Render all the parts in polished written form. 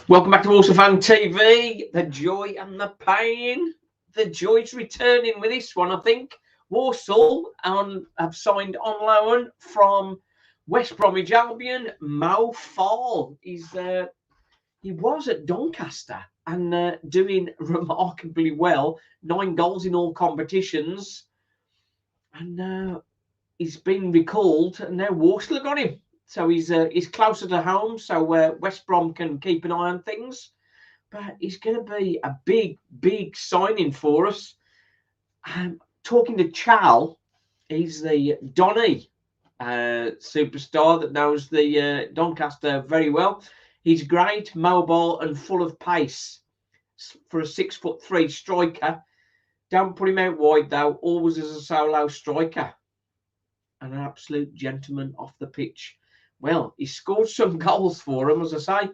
Welcome back to Walsall Fan TV. The joy and the pain. The joy's returning with this one, I think. Walsall have signed on loan from West Bromwich Albion, Faal. He was at Doncaster and doing remarkably well. 9 goals in all competitions. And he's been recalled, and now Walsall have got him. So he's closer to home, so West Brom can keep an eye on things. But he's going to be a big signing for us. Talking to Chal, he's the Donny superstar that knows the Doncaster very well. He's great, mobile and full of pace for a 6'3" striker. Don't put him out wide though, always as a solo striker. And an absolute gentleman off the pitch. Well, he scored some goals for him, as I say,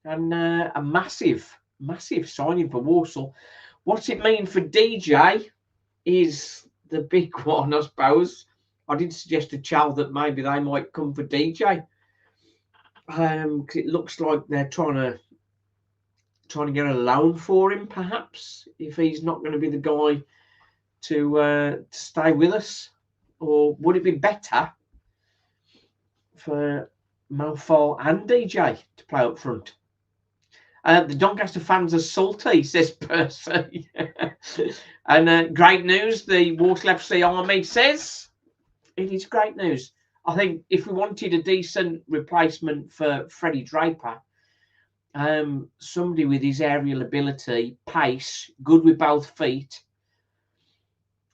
and a massive signing for Walsall. What's it mean for DJ is the big one, I suppose. I did suggest to Chal that maybe they might come for DJ. Because it looks like they're trying to get a loan for him, perhaps, if he's not going to be the guy to stay with us. Or would it be better for Faal and DJ to play up front? The Doncaster fans are salty, says Percy. And great news, the Walsall FC Army says. It is great news. I think if we wanted a decent replacement for Freddie Draper, somebody with his aerial ability, pace, good with both feet,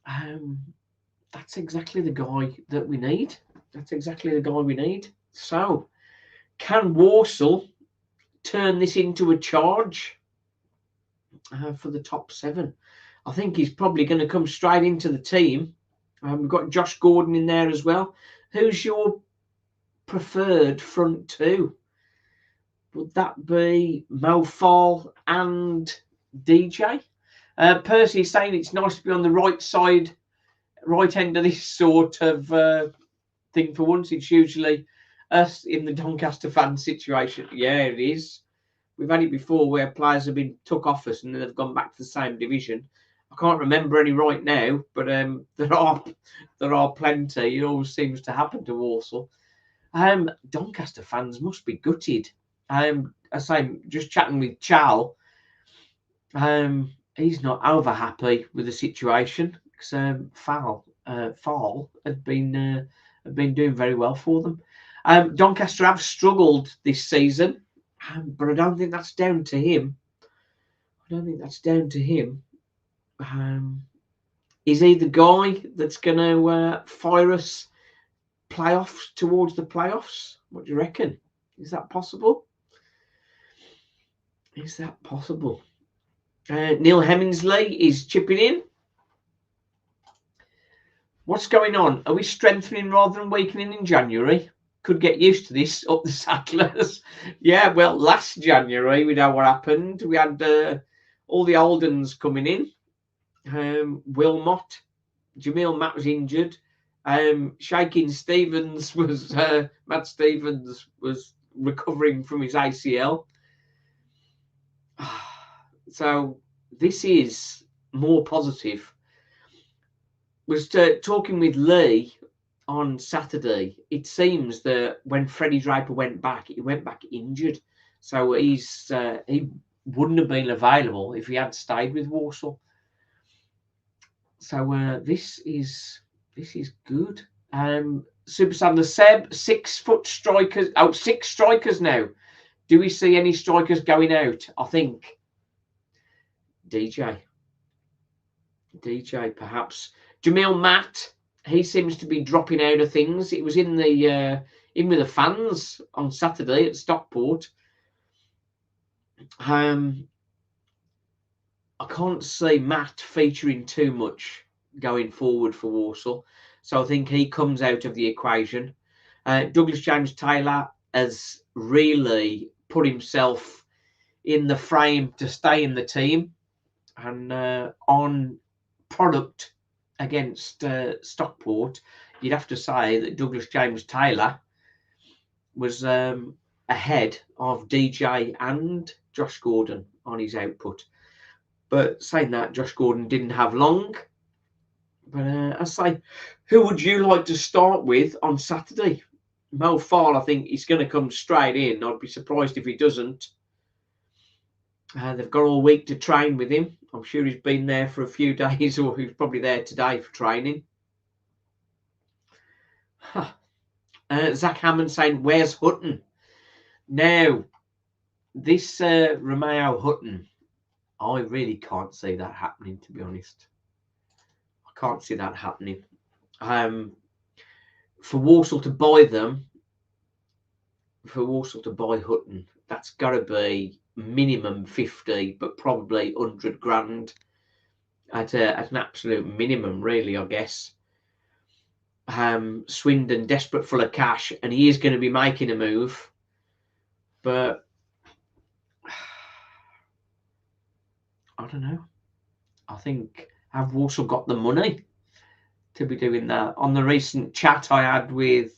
that's exactly the guy that we need. That's exactly the guy we need. So, can Walsall turn this into a charge for the top 7? I think he's probably going to come straight into the team. We've got Josh Gordon in there as well. Who's your preferred front two? Would that be Faal and DJ? Percy is saying it's nice to be on the right end of this sort of thing for once. It's usually us in the Doncaster fan situation. Yeah, it is. We've had it before where players have been took off us and then they've gone back to the same division. I can't remember any right now, but there are plenty. It always seems to happen to Walsall. Doncaster fans must be gutted. I say, just chatting with Chal, he's not over happy with the situation because Faal had been doing very well for them. Doncaster have struggled this season, but I don't think that's down to him. Is he the guy that's going to fire us playoffs towards the playoffs? What do you reckon? Is that possible? Neil Hemmingsley is chipping in. What's going on? Are we strengthening rather than weakening in January? Could get used to this up the Sattlers. Yeah, well, last January, we know what happened. We had all the old uns coming in. Wilmot, Jamil Matt was injured. Shakin Stevens was Matt Stevens was recovering from his ACL. So this is more positive. Was talking with Lee on Saturday. It seems that when Freddie Draper went back, he went back injured. So he wouldn't have been available if he had stayed with Walsall. So this is good. Super Sandler Seb, 6 foot strikers. Oh, 6 strikers now. Do we see any strikers going out? I think DJ perhaps. Jamil Matt, he seems to be dropping out of things. It was in with the fans on Saturday at Stockport. I can't see Matt featuring too much going forward for Walsall, so I think he comes out of the equation. Douglas James Taylor has really put himself in the frame to stay in the team, and on product against Stockport, you'd have to say that Douglas James Taylor was a ahead of DJ and Josh Gordon on his output. But saying that, Josh Gordon didn't have long. But I say, who would you like to start with on Saturday? Mo Faal, I think he's going to come straight in. I'd be surprised if he doesn't. They've got all week to train with him. I'm sure he's been there for a few days, or he's probably there today for training. Zach Hammond saying, where's Hutton? Now, this Romeo Hutton, I really can't see that happening, to be honest. I can't see that happening. For Walsall to buy them, for Walsall to buy Hutton, that's got to be minimum 50, but probably 100 grand at an absolute minimum, really, I guess. Swindon desperate full of cash, and he is going to be making a move, but I don't know. I think, have Walsall got the money to be doing that? On the recent chat I had with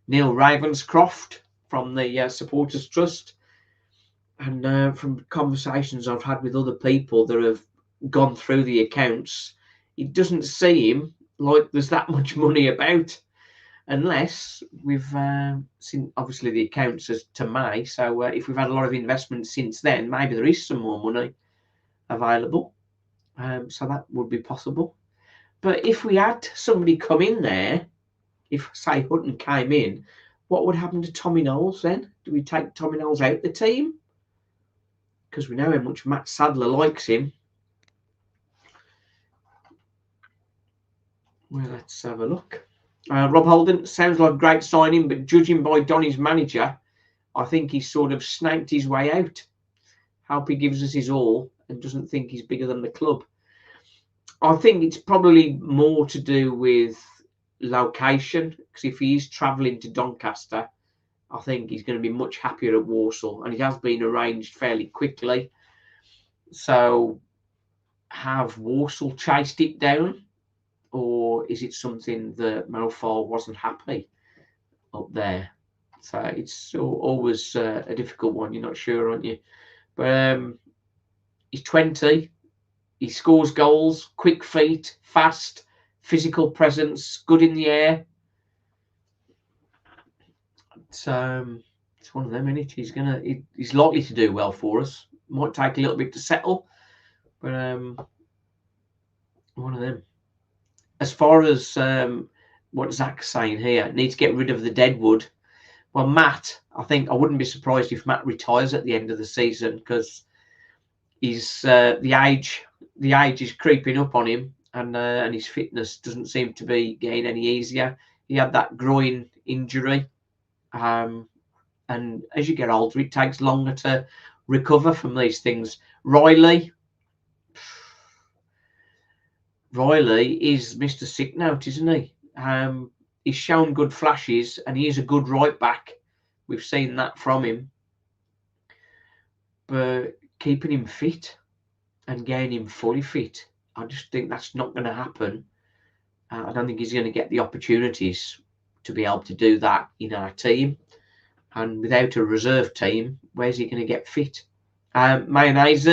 Neil Ravenscroft from the Supporters Trust, and from conversations I've had with other people that have gone through the accounts, it doesn't seem like there's that much money about, unless we've seen obviously the accounts as to May. So if we've had a lot of investment since then, maybe there is some more money available. So that would be possible. But if we had somebody come in there, if say Hutton came in, what would happen to Tommy Knowles then? Do we take Tommy Knowles out the team? Because we know how much Matt Sadler likes him. Well, let's have a look. Rob Holden, sounds like a great signing, but judging by Donny's manager, I think he's sort of snaked his way out. Hope he gives us his all and doesn't think he's bigger than the club. I think it's probably more to do with location, because if he is travelling to Doncaster, I think he's going to be much happier at Walsall, and it has been arranged fairly quickly. So have Walsall chased it down? Or is it something that Mo Faal wasn't happy up there? So it's always a difficult one. You're not sure, aren't you? But he's 20. He scores goals, quick feet, fast, physical presence, good in the air. It's one of them, isn't it? He's likely to do well for us. Might take a little bit to settle, but one of them. As far as what Zach's saying here, need to get rid of the deadwood. Well, Matt, I think I wouldn't be surprised if Matt retires at the end of the season, because he's the age is creeping up on him, and his fitness doesn't seem to be getting any easier. He had that groin injury, and as you get older, it takes longer to recover from these things. Riley is Mr. Sick Note, isn't he? He's shown good flashes, and he is a good right back. We've seen that from him. But keeping him fit and getting him fully fit, I just think that's not going to happen. I don't think he's going to get the opportunities to be able to do that in our team. And without a reserve team, where's he going to get fit? Mayonnaise.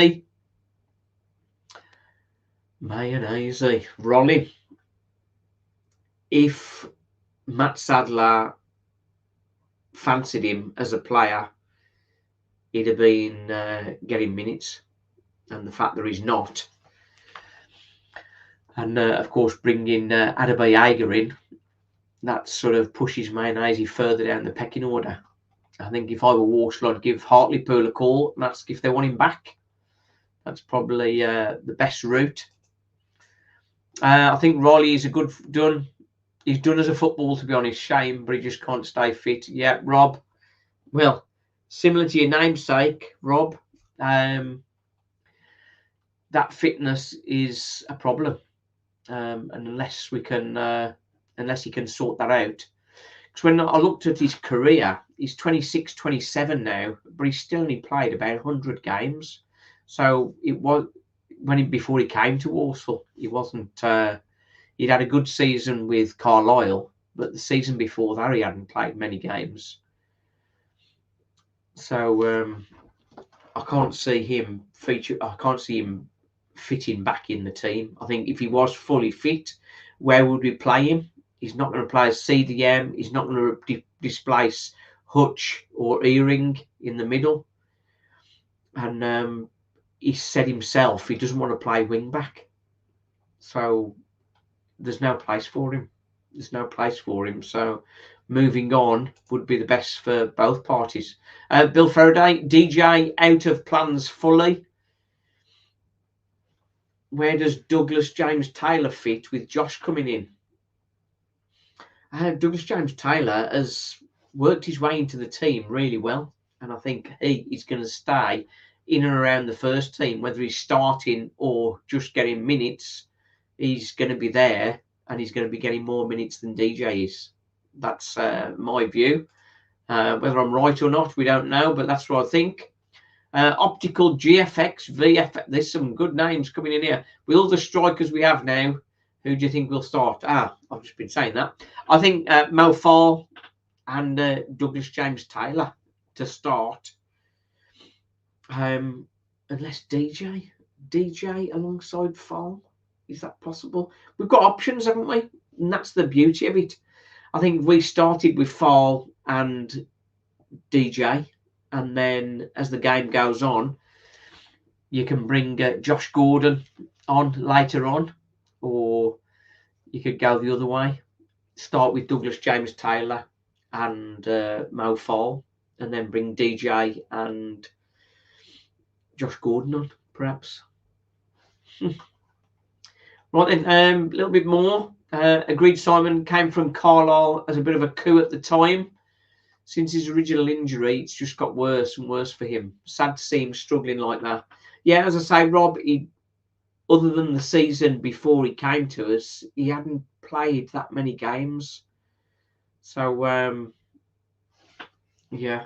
Rolly. If Matt Sadler fancied him as a player, he'd have been getting minutes, and the fact that he's not, and of course bringing Adebayaga in, that sort of pushes Mayonnaise further down the pecking order. I think if I were Walsall, I'd give Hartlepool a call and ask if they want him back. That's probably the best route. I think Riley is he's done as a football, to be honest. Shame, but he just can't stay fit. Yeah, Rob. Well, similar to your namesake, Rob, that fitness is a problem, and unless he can sort that out. Because when I looked at his career, he's 26, 27 now, but he's still only played about 100 games. So it was before he came to Walsall, he wasn't. He'd had a good season with Carlisle, but the season before that, he hadn't played many games. So I can't see him feature. I can't see him fitting back in the team. I think if he was fully fit, where would we play him? He's not going to play as CDM. He's not going to displace Hutch or Earring in the middle. And he said himself he doesn't want to play wing back. So there's no place for him. There's no place for him. So moving on would be the best for both parties. Bill Faraday, DJ out of plans fully. Where does Douglas James Taylor fit with Josh coming in? Douglas James Taylor has worked his way into the team really well, and I think he is going to stay in and around the first team, whether he's starting or just getting minutes. He's going to be there, and he's going to be getting more minutes than DJ is. That's my view. Whether I'm right or not, we don't know, but that's what I think. Optical GFX, VFX. There's some good names coming in here. With all the strikers we have now, who do you think will start? I've just been saying that. I think Mo Faal and Douglas James Taylor to start. Unless DJ alongside Faal. Is that possible? We've got options, haven't we? And that's the beauty of it. I think we started with Faal and DJ, and then as the game goes on, you can bring Josh Gordon on later on, or you could go the other way. Start with Douglas James Taylor and Mo Faal, and then bring DJ and Josh Gordon on, perhaps. Right then, a little bit more. Agreed Simon came from Carlisle as a bit of a coup at the time. Since his original injury, it's just got worse and worse for him. Sad to see him struggling like that. Yeah, as I say, Rob, other than the season before he came to us, he hadn't played that many games. So, yeah,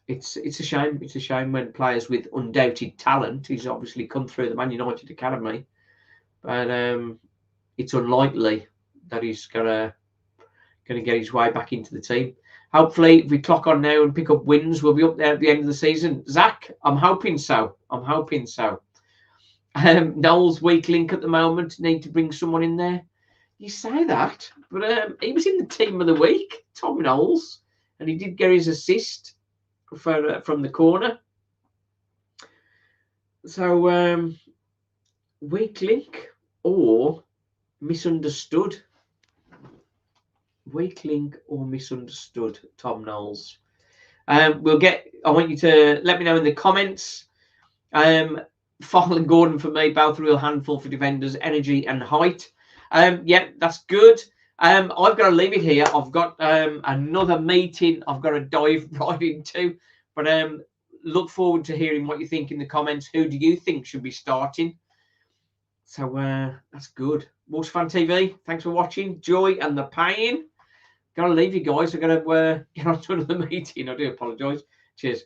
it's a shame. It's a shame when players with undoubted talent, he's obviously come through the Man United Academy, but it's unlikely that he's gonna get his way back into the team. Hopefully, if we clock on now and pick up wins, we'll be up there at the end of the season. Zach, I'm hoping so. Noel's weak link at the moment. Need to bring someone in there. You say that, but he was in the team of the week, Tom Knowles, and he did get his assist from the corner. So, weak link or misunderstood. Weak link or misunderstood, Tom Knowles. I want you to let me know in the comments. Faal and Gordon for me, both a real handful for defenders, energy and height. Yeah, that's good. I've got to leave it here. I've got another meeting I've got to dive right into. But look forward to hearing what you think in the comments. Who do you think should be starting? So that's good. Walsall Fan TV, thanks for watching. Joy and the pain. Got to leave you guys. I've got to get on to another meeting. I do apologise. Cheers.